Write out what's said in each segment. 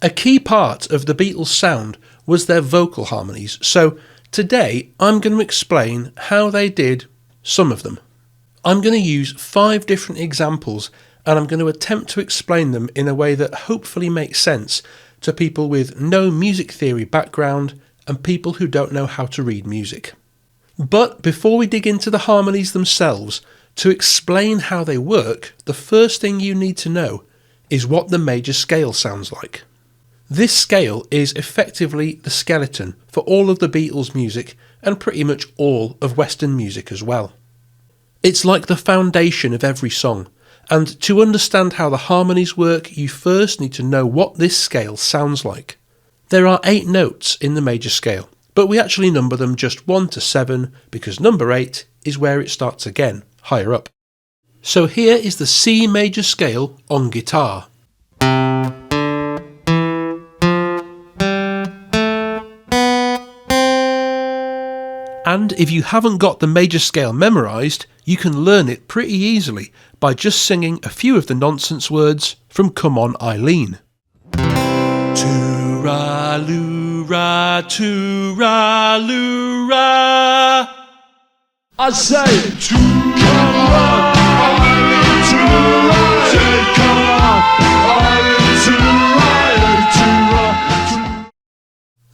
A key part of the Beatles' sound was their vocal harmonies, so today I'm going to explain how they did some of them. I'm going to use 5 different examples and I'm going to attempt to explain them in a way that hopefully makes sense to people with no music theory background and people who don't know how to read music. But before we dig into the harmonies themselves, to explain how they work, the first thing you need to know is what the major scale sounds like. This scale is effectively the skeleton for all of the Beatles' music and pretty much all of Western music as well. It's like the foundation of every song, and to understand how the harmonies work, you first need to know what this scale sounds like. There are 8 notes in the major scale, but we actually number them just 1 to 7 because number 8 is where it starts again, higher up. So here is the C major scale on guitar. And if you haven't got the major scale memorised, you can learn it pretty easily by just singing a few of the nonsense words from Come On Eileen. Toora-loo-ra, toora-loo-ra. I say toora, Eileen, toora, come on, Eileen, toora.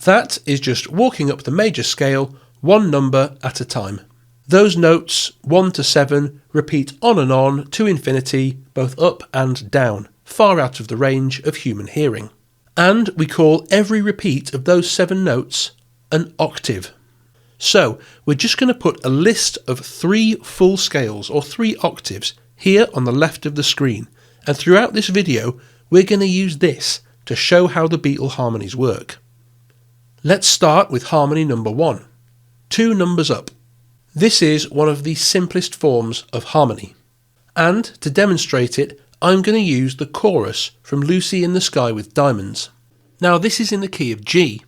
That is just walking up the major scale 1 number at a time. Those notes, 1 to 7, repeat on and on to infinity, both up and down, far out of the range of human hearing. And we call every repeat of those 7 notes an octave. So we're just going to put a list of 3 full scales or 3 octaves here on the left of the screen. And throughout this video, we're going to use this to show how the Beatle harmonies work. Let's start with harmony number 1. 2 numbers up. This is one of the simplest forms of harmony. And to demonstrate it, I'm going to use the chorus from Lucy in the Sky with Diamonds. Now this is in the key of G,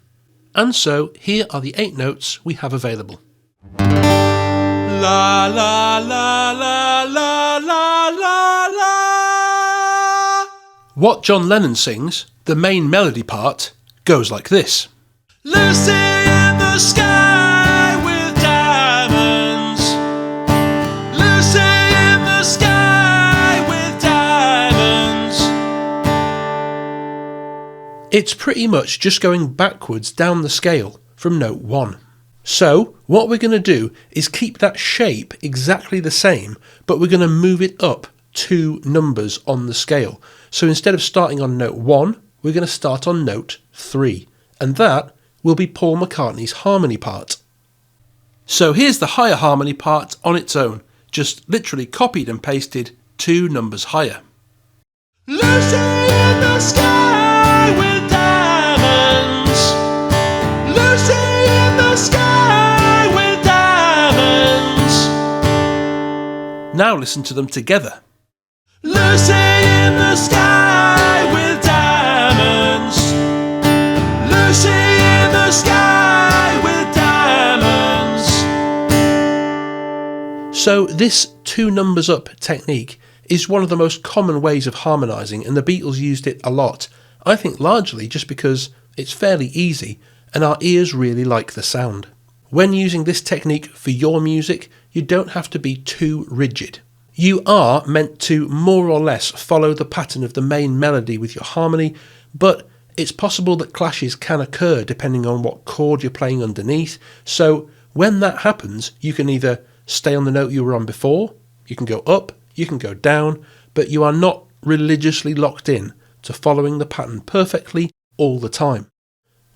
and so here are the 8 notes we have available. La la la la la la la la. What John Lennon sings, the main melody part, goes like this. Lucy in the sky with diamonds. Lucy in the sky with diamonds. It's pretty much just going backwards down the scale from note 1. So what we're going to do is keep that shape exactly the same, but we're going to move it up 2 numbers on the scale. So instead of starting on note 1, we're going to start on note 3, and that will be Paul McCartney's harmony part. So here's the higher harmony part on its own, just literally copied and pasted 2 numbers higher. Lucy in the sky with diamonds. Lucy in the sky with diamonds. Now listen to them together. Lucy in the sky with diamonds. Lucy in the sky with diamonds. So this 2 numbers up technique is one of the most common ways of harmonising, and the Beatles used it a lot. I think largely just because it's fairly easy and our ears really like the sound. When using this technique for your music, you don't have to be too rigid. You are meant to more or less follow the pattern of the main melody with your harmony, but it's possible that clashes can occur depending on what chord you're playing underneath. So when that happens, you can either stay on the note you were on before, you can go up, you can go down, but you are not religiously locked in to following the pattern perfectly all the time.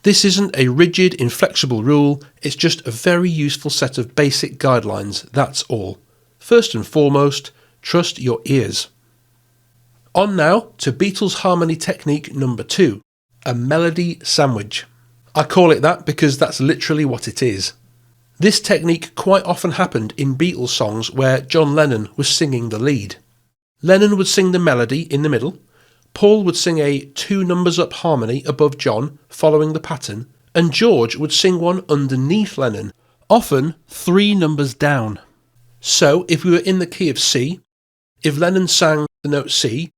This isn't a rigid, inflexible rule, it's just a very useful set of basic guidelines, that's all. First and foremost, trust your ears. On now to Beatles harmony technique number 2, a melody sandwich. I call it that because that's literally what it is. This technique quite often happened in Beatles songs where John Lennon was singing the lead. Lennon would sing the melody in the middle, Paul would sing a 2 numbers up harmony above John, following the pattern, and George would sing one underneath Lennon, often 3 numbers down. So if we were in the key of C, if Lennon sang the note C,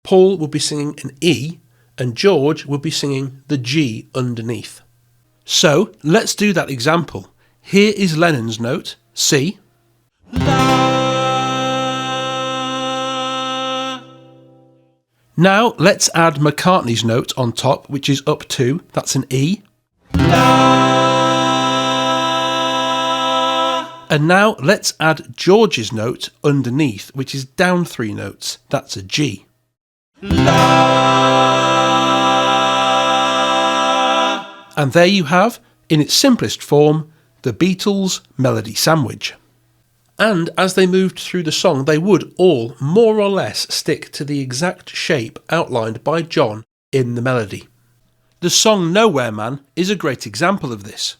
Paul would be singing an E, and George would be singing the G underneath. So let's do that example. Here is Lennon's note, C. La. Now let's add McCartney's note on top, which is up 2, that's an E. La. And now let's add George's note underneath, which is down 3 notes, that's a G. La. And there you have, in its simplest form, the Beatles' melody sandwich. And as they moved through the song, they would all more or less stick to the exact shape outlined by John in the melody. The song Nowhere Man is a great example of this.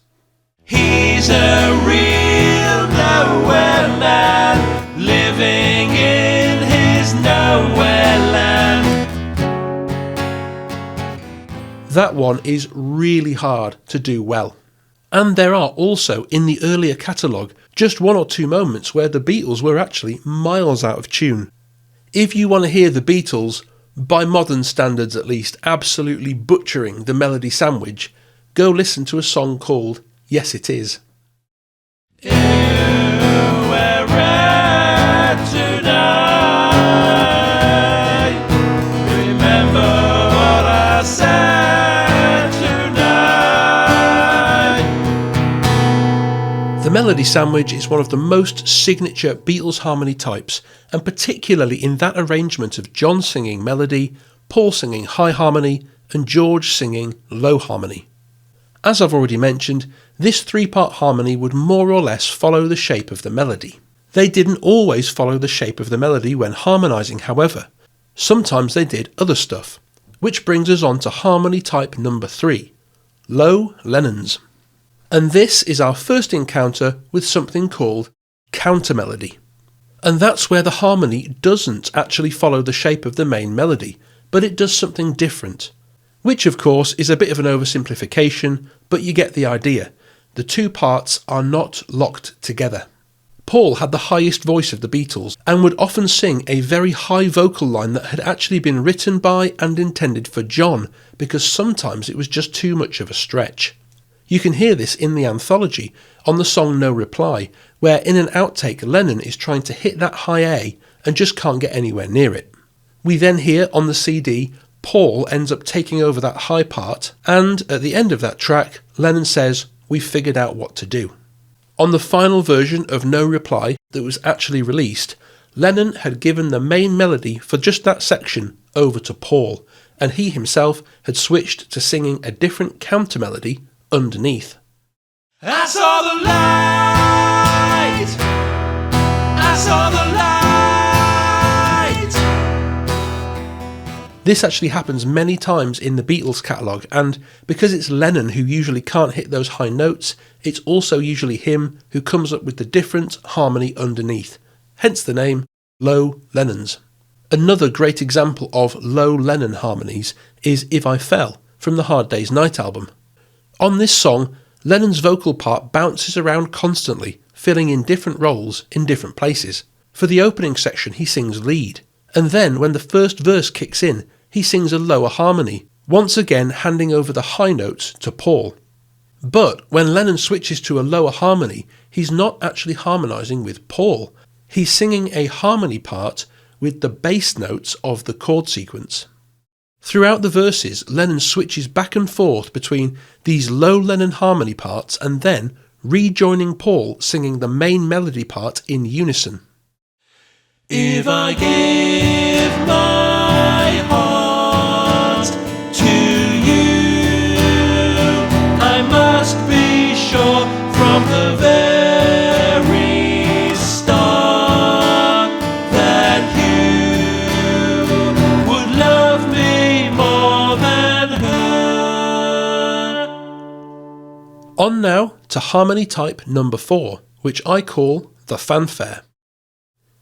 He's a real nowhere man, living in his nowhere land. That one is really hard to do well. And there are also, in the earlier catalogue, just 1 or 2 moments where the Beatles were actually miles out of tune. If you want to hear the Beatles, by modern standards at least, absolutely butchering the melody sandwich, go listen to a song called Yes It Is. Ew, we're red tonight. Remember what I said tonight. The melody sandwich is one of the most signature Beatles harmony types, and particularly in that arrangement of John singing melody, Paul singing high harmony, and George singing low harmony. As I've already mentioned, this 3-part harmony would more or less follow the shape of the melody. They didn't always follow the shape of the melody when harmonising, however. Sometimes they did other stuff, which brings us on to harmony type number 3, low Lennons. And this is our first encounter with something called counter melody. And that's where the harmony doesn't actually follow the shape of the main melody, but it does something different. Which of course is a bit of an oversimplification, but you get the idea. The 2 parts are not locked together. Paul had the highest voice of the Beatles and would often sing a very high vocal line that had actually been written by and intended for John, because sometimes it was just too much of a stretch. You can hear this in the anthology on the song No Reply, where in an outtake Lennon is trying to hit that high A and just can't get anywhere near it. We then hear on the CD Paul ends up taking over that high part, and at the end of that track Lennon says, "We've figured out what to do." On the final version of No Reply that was actually released, Lennon had given the main melody for just that section over to Paul, and he himself had switched to singing a different counter melody underneath. I saw the light! I saw the light! This actually happens many times in the Beatles catalogue, and because it's Lennon who usually can't hit those high notes, it's also usually him who comes up with the different harmony underneath, hence the name Low Lennons. Another great example of low Lennon harmonies is If I Fell from the Hard Day's Night album. On this song, Lennon's vocal part bounces around constantly, filling in different roles in different places. For the opening section he sings lead, and then when the first verse kicks in, he sings a lower harmony, once again handing over the high notes to Paul. But when Lennon switches to a lower harmony, he's not actually harmonising with Paul. He's singing a harmony part with the bass notes of the chord sequence. Throughout the verses, Lennon switches back and forth between these low Lennon harmony parts and then rejoining Paul singing the main melody part in unison. If I give my heart to you, I must be sure from the very start that you would love me more than her. On now to harmony type number 4, which I call the Fanfare.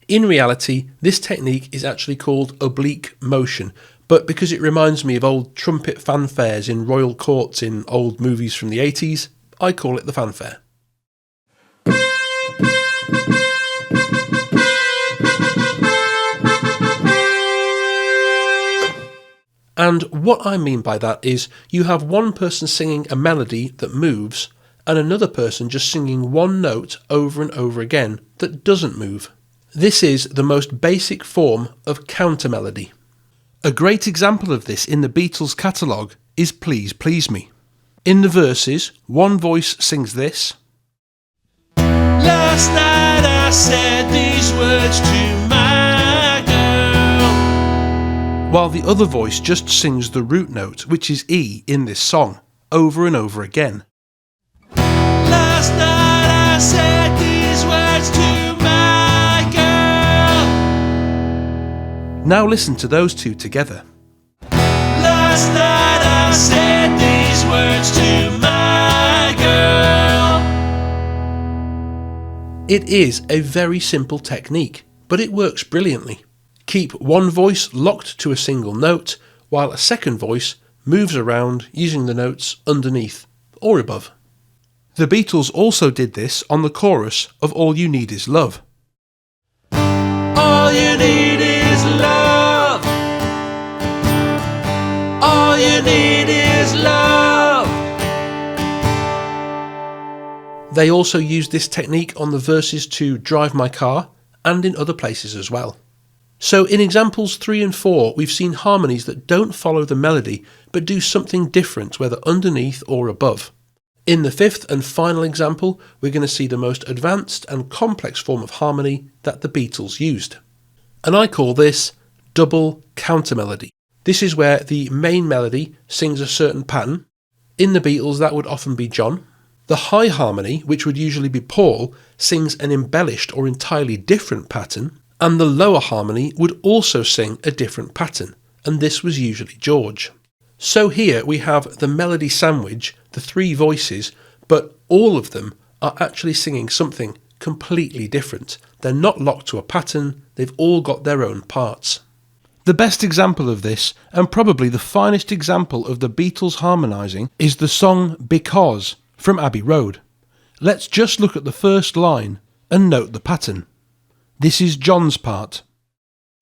In reality, this technique is actually called oblique motion, but because it reminds me of old trumpet fanfares in royal courts in old movies from the 80s, I call it the Fanfare. And what I mean by that is you have one person singing a melody that moves and another person just singing one note over and over again that doesn't move. This is the most basic form of counter melody. A great example of this in the Beatles catalogue is Please Please Me. In the verses, one voice sings this. Last night I said these words to my girl. While the other voice just sings the root note, which is E in this song, over and over again. Last night I said these words to my girl. Now listen to those two together. Last night I said these words to my girl. It is a very simple technique, but it works brilliantly. Keep one voice locked to a single note, while a second voice moves around using the notes underneath or above. The Beatles also did this on the chorus of All You Need Is Love. All you need is love. All you need is love. They also used this technique on the verses to Drive My Car and in other places as well. So in examples 3 and 4, we've seen harmonies that don't follow the melody but do something different, whether underneath or above. In the 5th and final example, we're going to see the most advanced and complex form of harmony that the Beatles used. And I call this double counter melody. This is where the main melody sings a certain pattern. In the Beatles, that would often be John. The high harmony, which would usually be Paul, sings an embellished or entirely different pattern. And the lower harmony would also sing a different pattern, and this was usually George. So here we have the melody sandwich, the 3 voices, but all of them are actually singing something completely different. They're not locked to a pattern, they've all got their own parts. The best example of this, and probably the finest example of the Beatles harmonising, is the song Because from Abbey Road. Let's just look at the first line and note the pattern. This is John's part.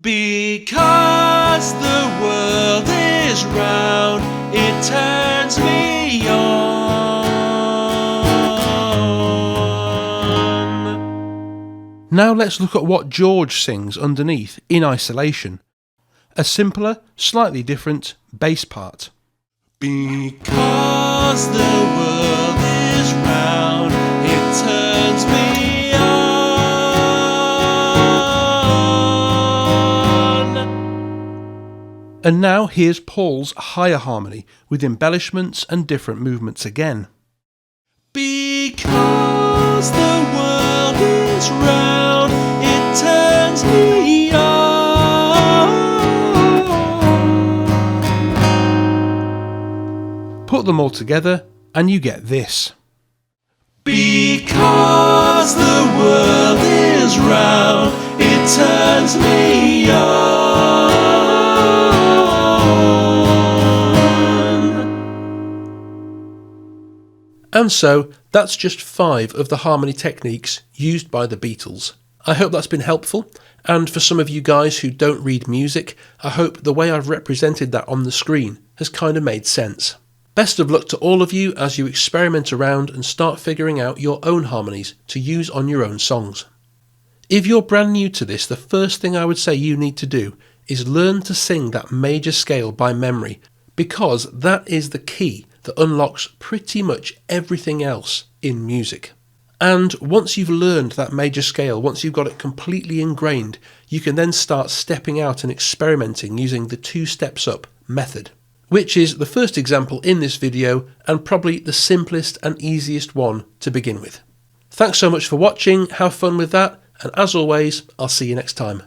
Because the world is round, it turns me on. Now let's look at what George sings underneath in isolation. A simpler, slightly different bass part. Because the world is round, it turns me on. And now here's Paul's higher harmony with embellishments and different movements again. Because the world is round, it turns me on. Put them all together and you get this. Because the world is round, it turns me on. And so, that's just 5 of the harmony techniques used by the Beatles. I hope that's been helpful, and for some of you guys who don't read music, I hope the way I've represented that on the screen has kind of made sense. Best of luck to all of you as you experiment around and start figuring out your own harmonies to use on your own songs. If you're brand new to this, the first thing I would say you need to do is learn to sing that major scale by memory, because that is the key that unlocks pretty much everything else in music. And once you've learned that major scale, once you've got it completely ingrained, you can then start stepping out and experimenting using the 2 steps up method, which is the first example in this video and probably the simplest and easiest one to begin with. Thanks so much for watching, have fun with that, and as always, I'll see you next time.